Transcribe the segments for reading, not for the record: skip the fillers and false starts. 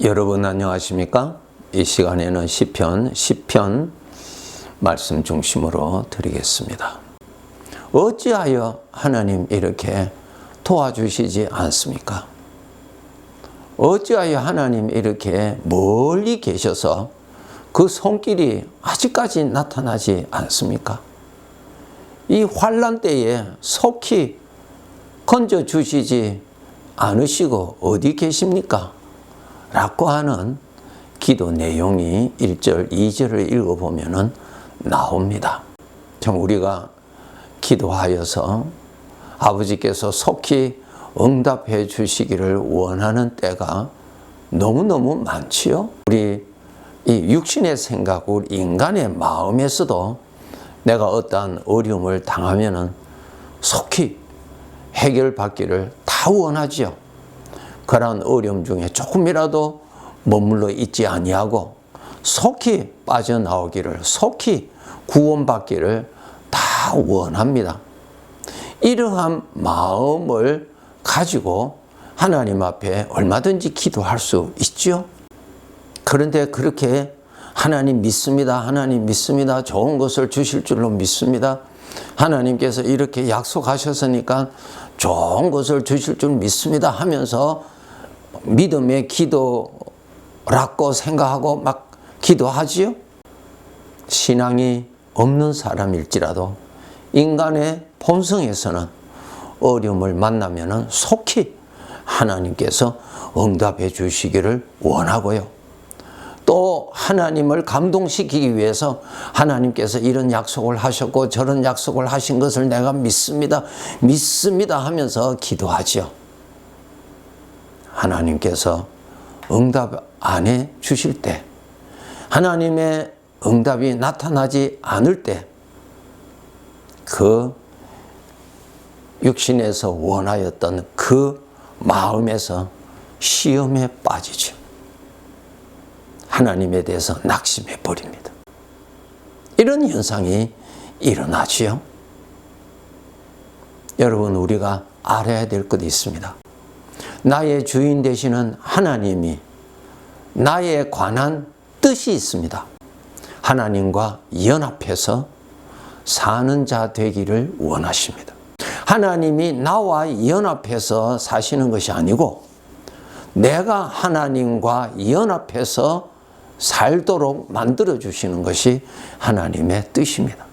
여러분 안녕하십니까? 이 시간에는 시편 10편 말씀 중심으로 드리겠습니다. 어찌하여 하나님 이렇게 도와주시지 않습니까? 어찌하여 하나님 이렇게 멀리 계셔서 그 손길이 아직까지 나타나지 않습니까? 이 환난 때에 속히 건져주시지 않으시고 어디 계십니까? 라고 하는 기도 내용이 1절, 2절을 읽어보면 나옵니다. 참 우리가 기도하여서 아버지께서 속히 응답해 주시기를 원하는 때가 너무너무 많지요. 우리 이 육신의 생각, 우리 인간의 마음에서도 내가 어떠한 어려움을 당하면 속히 해결받기를 다 원하지요. 그러한 어려움 중에 조금이라도 머물러 있지 아니하고 속히 빠져나오기를, 속히 구원받기를 다 원합니다. 이러한 마음을 가지고 하나님 앞에 얼마든지 기도할 수 있죠. 그런데 그렇게 하나님 믿습니다, 하나님 믿습니다, 좋은 것을 주실 줄로 믿습니다, 하나님께서 이렇게 약속하셨으니까 좋은 것을 주실 줄 믿습니다 하면서 믿음의 기도라고 생각하고 막 기도하지요. 신앙이 없는 사람일지라도 인간의 본성에서는 어려움을 만나면 속히 하나님께서 응답해 주시기를 원하고요. 또 하나님을 감동시키기 위해서 하나님께서 이런 약속을 하셨고 저런 약속을 하신 것을 내가 믿습니다, 믿습니다 하면서 기도하죠. 하나님께서 응답 안 해 주실 때, 하나님의 응답이 나타나지 않을 때, 그 육신에서 원하였던 그 마음에서 시험에 빠지죠. 하나님에 대해서 낙심해 버립니다. 이런 현상이 일어나지요. 여러분, 우리가 알아야 될 것이 있습니다. 나의 주인 되시는 하나님이 나에 관한 뜻이 있습니다. 하나님과 연합해서 사는 자 되기를 원하십니다. 하나님이 나와 연합해서 사시는 것이 아니고 내가 하나님과 연합해서 살도록 만들어 주시는 것이 하나님의 뜻입니다.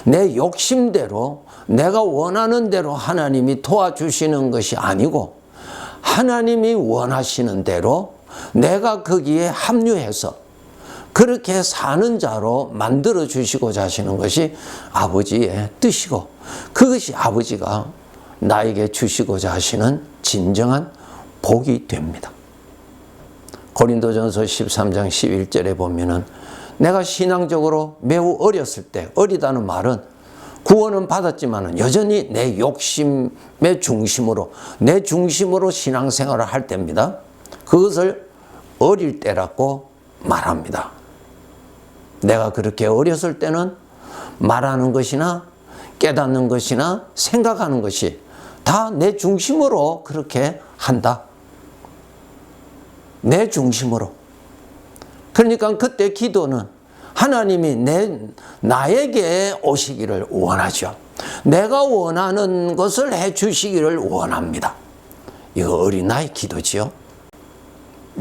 내 욕심대로 내가 원하는 대로 하나님이 도와주시는 것이 아니고 하나님이 원하시는 대로 내가 거기에 합류해서 그렇게 사는 자로 만들어 주시고자 하시는 것이 아버지의 뜻이고 그것이 아버지가 나에게 주시고자 하시는 진정한 복이 됩니다. 고린도전서 13장 11절에 보면은 내가 신앙적으로 매우 어렸을 때, 어리다는 말은 구원은 받았지만 여전히 내 욕심의 중심으로, 내 중심으로 신앙생활을 할 때입니다. 그것을 어릴 때라고 말합니다. 내가 그렇게 어렸을 때는 말하는 것이나 깨닫는 것이나 생각하는 것이 다 내 중심으로 그렇게 한다. 내 중심으로. 그러니까 그때 기도는 하나님이 나에게 오시기를 원하죠. 내가 원하는 것을 해 주시기를 원합니다. 이거 어린아이 기도지요.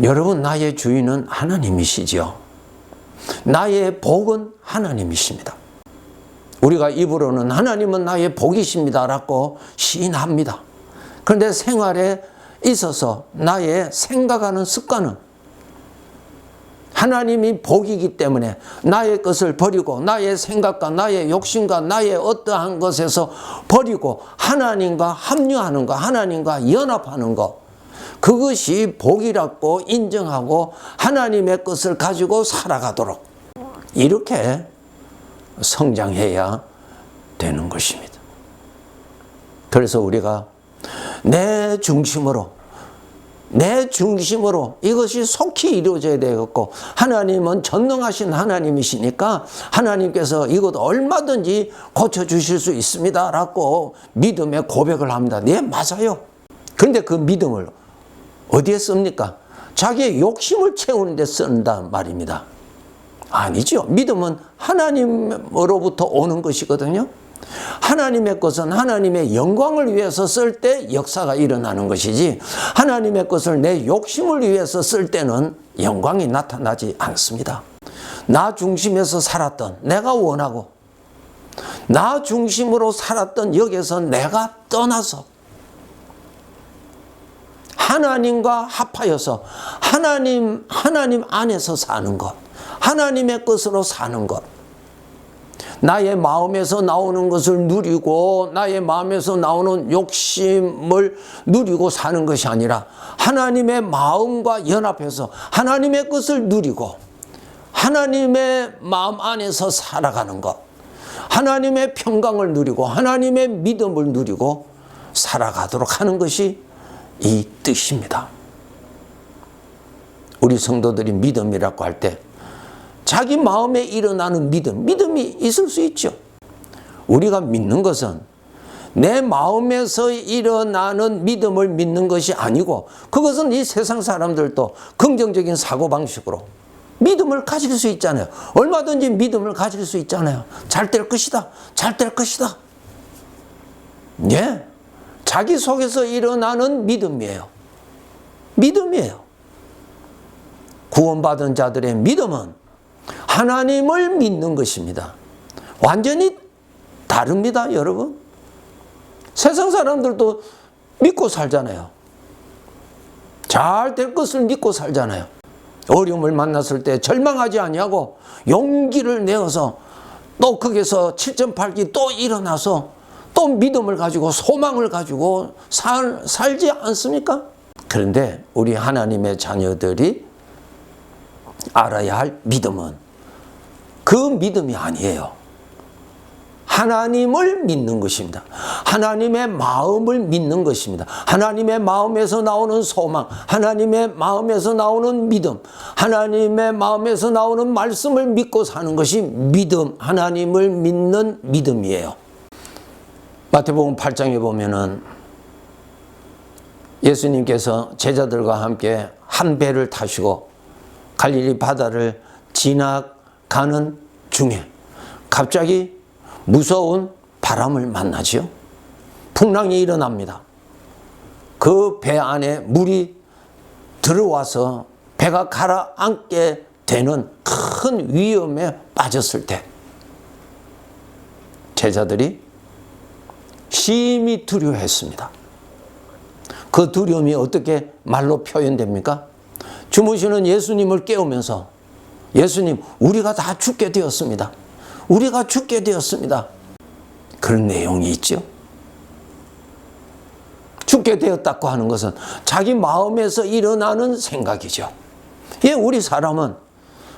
여러분, 나의 주인은 하나님이시지요. 나의 복은 하나님이십니다. 우리가 입으로는 하나님은 나의 복이십니다 라고 시인합니다. 그런데 생활에 있어서 나의 생각하는 습관은 하나님이 복이기 때문에 나의 것을 버리고 나의 생각과 나의 욕심과 나의 어떠한 것에서 버리고 하나님과 합류하는 것, 하나님과 연합하는 것, 그것이 복이라고 인정하고 하나님의 것을 가지고 살아가도록 이렇게 성장해야 되는 것입니다. 그래서 우리가 내 중심으로 내 중심으로 이것이 속히 이루어져야 되겠고, 하나님은 전능하신 하나님이시니까 하나님께서 이것 얼마든지 고쳐주실 수 있습니다 라고 믿음의 고백을 합니다. 네, 맞아요. 그런데 그 믿음을 어디에 씁니까? 자기의 욕심을 채우는 데 쓴단 말입니다. 아니죠. 믿음은 하나님으로부터 오는 것이거든요. 하나님의 것은 하나님의 영광을 위해서 쓸 때 역사가 일어나는 것이지, 하나님의 것을 내 욕심을 위해서 쓸 때는 영광이 나타나지 않습니다. 나 중심에서 살았던, 내가 원하고 나 중심으로 살았던 여기에서 내가 떠나서 하나님과 합하여서 하나님 안에서 사는 것, 하나님의 것으로 사는 것, 나의 마음에서 나오는 것을 누리고 나의 마음에서 나오는 욕심을 누리고 사는 것이 아니라 하나님의 마음과 연합해서 하나님의 것을 누리고 하나님의 마음 안에서 살아가는 것, 하나님의 평강을 누리고 하나님의 믿음을 누리고 살아가도록 하는 것이 이 뜻입니다. 우리 성도들이 믿음이라고 할 때 자기 마음에 일어나는 믿음이 있을 수 있죠. 우리가 믿는 것은 내 마음에서 일어나는 믿음을 믿는 것이 아니고, 그것은 이 세상 사람들도 긍정적인 사고방식으로 믿음을 가질 수 있잖아요. 얼마든지 믿음을 가질 수 있잖아요. 잘 될 것이다. 잘 될 것이다. 예. 자기 속에서 일어나는 믿음이에요. 믿음이에요. 구원받은 자들의 믿음은 하나님을 믿는 것입니다. 완전히 다릅니다, 여러분. 세상 사람들도 믿고 살잖아요. 잘 될 것을 믿고 살잖아요. 어려움을 만났을 때 절망하지 아니하고 용기를 내어서 또 거기서 7.8기 또 일어나서 또 믿음을 가지고 소망을 가지고 살지 않습니까? 그런데 우리 하나님의 자녀들이 알아야 할 믿음은 그 믿음이 아니에요. 하나님을 믿는 것입니다. 하나님의 마음을 믿는 것입니다. 하나님의 마음에서 나오는 소망, 하나님의 마음에서 나오는 믿음, 하나님의 마음에서 나오는 말씀을 믿고 사는 것이 믿음, 하나님을 믿는 믿음이에요. 마태복음 8장에 보면은 예수님께서 제자들과 함께 한 배를 타시고 갈릴리 바다를 지나가는 중에 갑자기 무서운 바람을 만나지요. 풍랑이 일어납니다. 그 배 안에 물이 들어와서 배가 가라앉게 되는 큰 위험에 빠졌을 때 제자들이 심히 두려워했습니다. 그 두려움이 어떻게 말로 표현됩니까? 주무시는 예수님을 깨우면서, 예수님, 우리가 다 죽게 되었습니다. 우리가 죽게 되었습니다. 그런 내용이 있죠. 죽게 되었다고 하는 것은 자기 마음에서 일어나는 생각이죠. 예, 우리 사람은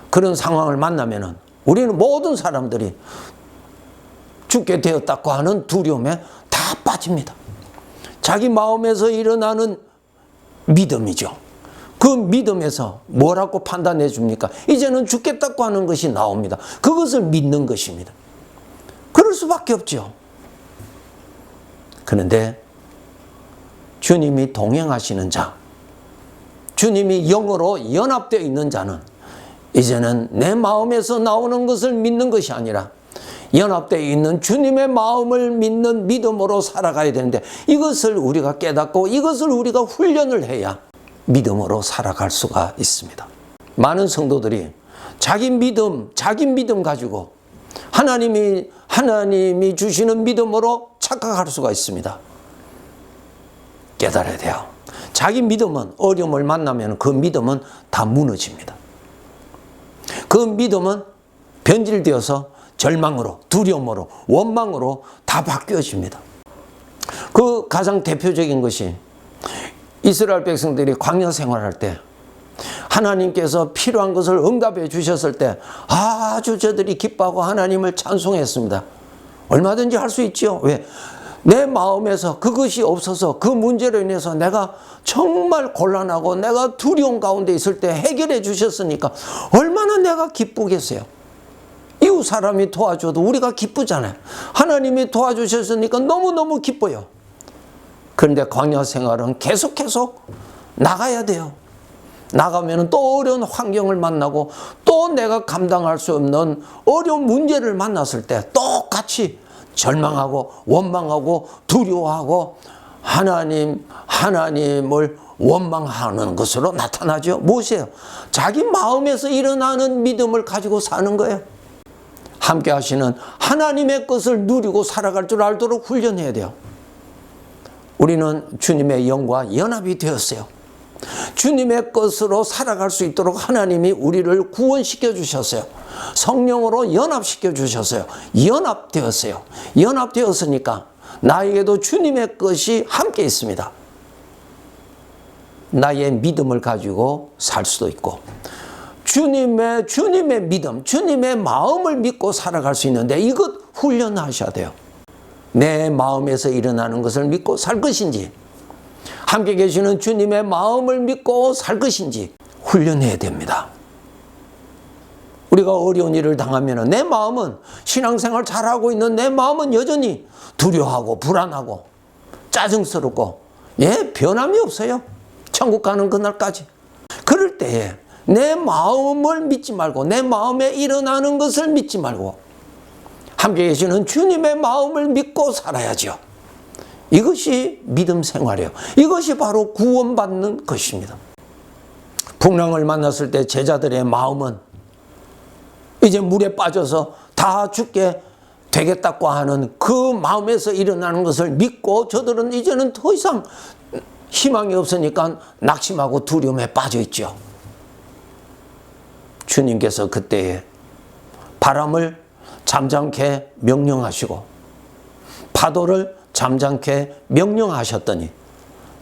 그런 상황을 만나면은 우리는 모든 사람들이 죽게 되었다고 하는 두려움에 다 빠집니다. 자기 마음에서 일어나는 믿음이죠. 그 믿음에서 뭐라고 판단해 줍니까? 이제는 죽겠다고 하는 것이 나옵니다. 그것을 믿는 것입니다. 그럴 수밖에 없죠. 그런데 주님이 동행하시는 자, 주님이 영으로 연합되어 있는 자는 이제는 내 마음에서 나오는 것을 믿는 것이 아니라 연합되어 있는 주님의 마음을 믿는 믿음으로 살아가야 되는데, 이것을 우리가 깨닫고 이것을 우리가 훈련을 해야 믿음으로 살아갈 수가 있습니다. 많은 성도들이 자기 믿음 가지고 하나님이 주시는 믿음으로 착각할 수가 있습니다. 깨달아야 돼요. 자기 믿음은 어려움을 만나면 그 믿음은 다 무너집니다. 그 믿음은 변질되어서 절망으로, 두려움으로, 원망으로 다 바뀌어집니다. 그 가장 대표적인 것이 이스라엘 백성들이 광야 생활할 때 하나님께서 필요한 것을 응답해 주셨을 때 아주 저들이 기뻐하고 하나님을 찬송했습니다. 얼마든지 할 수 있죠. 왜? 내 마음에서 그것이 없어서 그 문제로 인해서 내가 정말 곤란하고 내가 두려움 가운데 있을 때 해결해 주셨으니까 얼마나 내가 기쁘겠어요. 이웃 사람이 도와줘도 우리가 기쁘잖아요. 하나님이 도와주셨으니까 너무너무 기뻐요. 그런데 광야 생활은 계속 나가야 돼요. 나가면 또 어려운 환경을 만나고 또 내가 감당할 수 없는 어려운 문제를 만났을 때 똑같이 절망하고 원망하고 두려워하고 하나님을 원망하는 것으로 나타나죠. 무엇이에요? 자기 마음에서 일어나는 믿음을 가지고 사는 거예요. 함께 하시는 하나님의 것을 누리고 살아갈 줄 알도록 훈련해야 돼요. 우리는 주님의 영과 연합이 되었어요. 주님의 것으로 살아갈 수 있도록 하나님이 우리를 구원시켜 주셨어요. 성령으로 연합시켜 주셨어요. 연합되었어요. 연합되었으니까 나에게도 주님의 것이 함께 있습니다. 나의 믿음을 가지고 살 수도 있고 주님의 믿음, 주님의 마음을 믿고 살아갈 수 있는데 이것 훈련하셔야 돼요. 내 마음에서 일어나는 것을 믿고 살 것인지 함께 계시는 주님의 마음을 믿고 살 것인지 훈련해야 됩니다. 우리가 어려운 일을 당하면 내 마음은 신앙생활 잘하고 있는 내 마음은 여전히 두려워하고 불안하고 짜증스럽고 변함이 없어요. 천국 가는 그날까지. 그럴 때에 내 마음을 믿지 말고 내 마음에 일어나는 것을 믿지 말고 함께 계시는 주님의 마음을 믿고 살아야죠. 이것이 믿음 생활이에요. 이것이 바로 구원받는 것입니다. 풍랑을 만났을 때 제자들의 마음은 이제 물에 빠져서 다 죽게 되겠다고 하는 그 마음에서 일어나는 것을 믿고 저들은 이제는 더 이상 희망이 없으니까 낙심하고 두려움에 빠져 있죠. 주님께서 그때에 바람을 잠잠케 명령하시고 파도를 잠잠케 명령하셨더니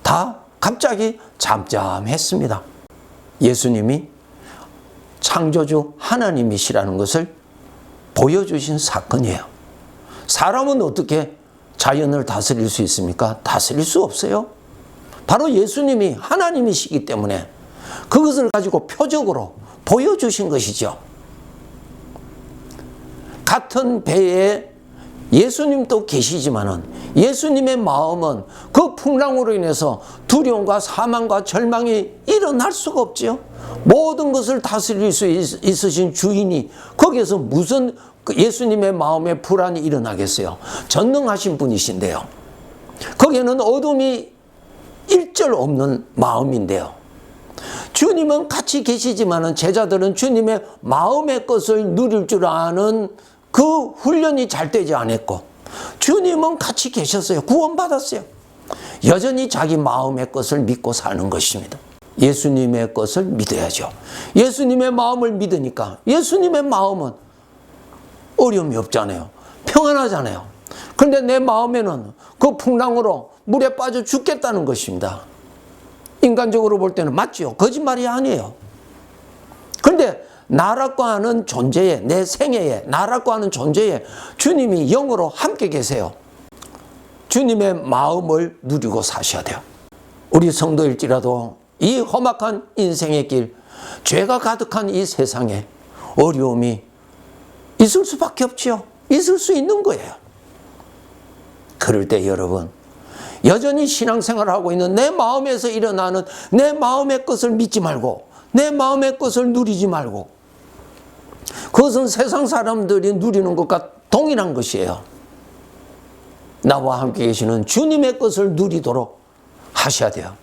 다 갑자기 잠잠했습니다. 예수님이 창조주 하나님이시라는 것을 보여주신 사건이에요. 사람은 어떻게 자연을 다스릴 수 있습니까? 다스릴 수 없어요. 바로 예수님이 하나님이시기 때문에 그것을 가지고 표적으로 보여주신 것이죠. 같은 배에 예수님도 계시지만은 예수님의 마음은 그 풍랑으로 인해서 두려움과 사망과 절망이 일어날 수가 없죠. 모든 것을 다스릴 수 있으신 주인이 거기에서 무슨 예수님의 마음에 불안이 일어나겠어요. 전능하신 분이신데요. 거기에는 어둠이 일절 없는 마음인데요. 주님은 같이 계시지만은 제자들은 주님의 마음의 것을 누릴 줄 아는 그 훈련이 잘 되지 않았고 주님은 같이 계셨어요. 구원받았어요. 여전히 자기 마음의 것을 믿고 사는 것입니다. 예수님의 것을 믿어야죠. 예수님의 마음을 믿으니까 예수님의 마음은 어려움이 없잖아요. 평안하잖아요. 그런데 내 마음에는 그 풍랑으로 물에 빠져 죽겠다는 것입니다. 인간적으로 볼 때는 맞죠. 거짓말이 아니에요. 그런데 나라고 하는 존재에, 내 생애에 나라고 하는 존재에 주님이 영으로 함께 계세요. 주님의 마음을 누리고 사셔야 돼요. 우리 성도일지라도 이 험악한 인생의 길, 죄가 가득한 이 세상에 어려움이 있을 수밖에 없지요. 있을 수 있는 거예요. 그럴 때 여러분, 여전히 신앙생활을 하고 있는 내 마음에서 일어나는 내 마음의 것을 믿지 말고 내 마음의 것을 누리지 말고 그것은 세상 사람들이 누리는 것과 동일한 것이에요. 나와 함께 계시는 주님의 것을 누리도록 하셔야 돼요.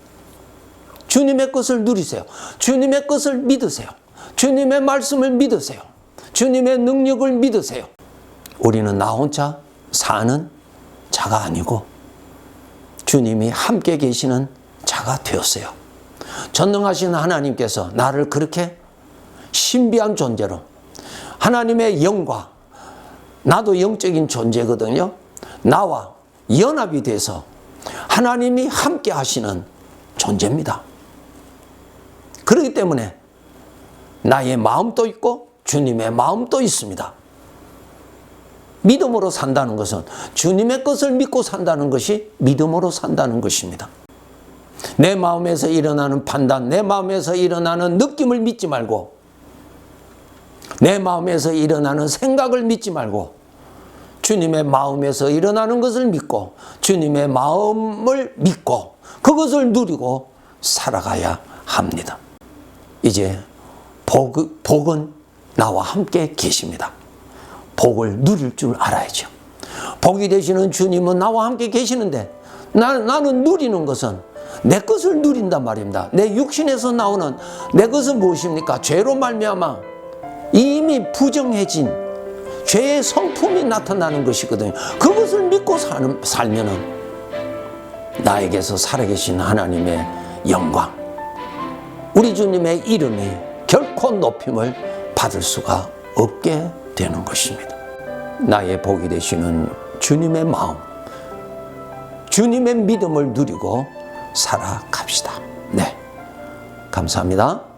주님의 것을 누리세요. 주님의 것을 믿으세요. 주님의 말씀을 믿으세요. 주님의 능력을 믿으세요. 우리는 나 혼자 사는 자가 아니고 주님이 함께 계시는 자가 되었어요. 전능하신 하나님께서 나를 그렇게 신비한 존재로 하나님의 영과 나도 영적인 존재거든요. 나와 연합이 돼서 하나님이 함께 하시는 존재입니다. 그렇기 때문에 나의 마음도 있고 주님의 마음도 있습니다. 믿음으로 산다는 것은 주님의 것을 믿고 산다는 것이 믿음으로 산다는 것입니다. 내 마음에서 일어나는 판단, 내 마음에서 일어나는 느낌을 믿지 말고, 내 마음에서 일어나는 생각을 믿지 말고, 주님의 마음에서 일어나는 것을 믿고, 주님의 마음을 믿고, 그것을 누리고 살아가야 합니다. 이제 복은 나와 함께 계십니다. 복을 누릴 줄 알아야죠. 복이 되시는 주님은 나와 함께 계시는데 나는 누리는 것은 내 것을 누린단 말입니다. 내 육신에서 나오는 내 것은 무엇입니까? 죄로 말미암아 이미 부정해진 죄의 성품이 나타나는 것이거든요. 그것을 믿고 살면은 나에게서 살아계신 하나님의 영광, 우리 주님의 이름이 결코 높임을 받을 수가 없게 되는 것입니다. 나의 복이 되시는 주님의 마음, 주님의 믿음을 누리고 살아갑시다. 네, 감사합니다.